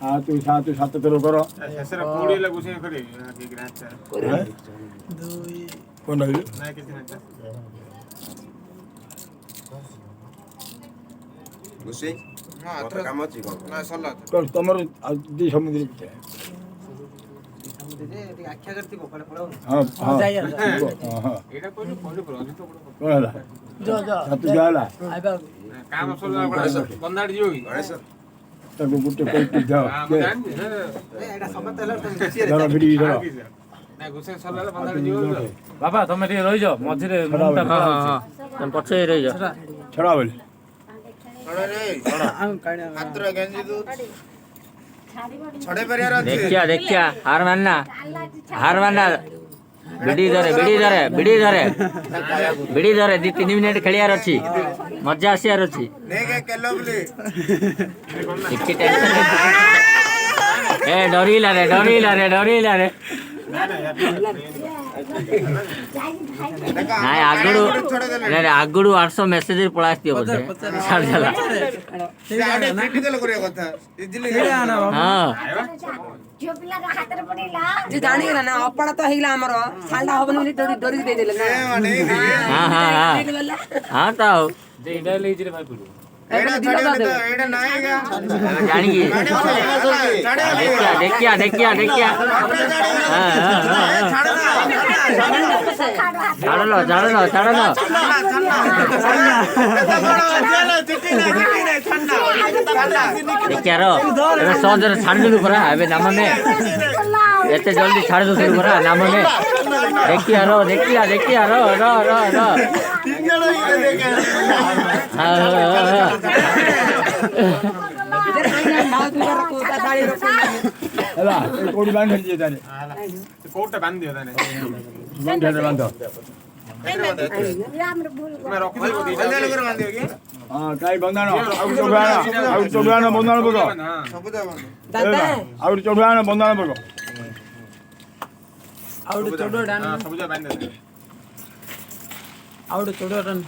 हाँ तू सात तेरो करो कौन रही तुम दी समुद्र हाँ हाँ काम बंदाड़ जीव ତାକୁ ଗୋଟେ କଇ ପିଧା ବାବା ତମେ ଟିକେ ରହିଛ ମଝିରେ ପଛରେ ରହିଛ ଛଡ଼ା ବୋଲି ଦେଖିଆ ଦେଖିଆ ହାର ମାନନା ବିଡ଼ି ଧରେ 2-3 ମିନିଟ ଖେଳିବାର ଅଛି ମଜା ଆସିବାର ଅଛି ଏ ଡରିଲା ରେ ନାଇଁ ଆଗରୁ 800 ମେସେଜ ପଳା ଆସିଥିବ ବୋଧେ ଛାଡ଼ିଦେଲା ଜାଣିଗଲା ନା ଅପଣା ତ ହେଇଗଲା ଆମର ସାଲଟା ହବନି ବୋଲି ଡରି ଦେଇଦେଲେ ହଁ ତ ଆଉ ଜାଣିକି ଦେଖିଆ ଛାଡ଼ଲ ଦେଖିଆର ଏବେ ସହଜରେ ଛାଡ଼ିଦେଲୁ ପରା ଏବେ ନାମ ନେ ଏତେ ଜଲ୍ଦି ଛାଡ଼ି ଦେଉଥିଲୁ ପରା ନାମ ନେ ଦେଖିଆ ର ହେଲା ଏ କୋଡ଼ି ବାନ୍ଧି ଦିଏ ତାନେ କୋଉଟା ବାନ୍ଧି ଦିଅ ତାନେ ଗଣ୍ଠାରେ ବାନ୍ଧ ହଁ କାଇ ବନ୍ଧାଣ ଆଉ ଚଢୁଆଣ ବନ୍ଧାଣ ପକ ଆଉ ଚଢୁଆଣ ବନ୍ଧାଣ ପକ ଆଉ ଚୋଡ ଡାନ ସବୁଜା ବାନ୍ଧି ଦେ ଆଉ ଚୋଡ ଡାନ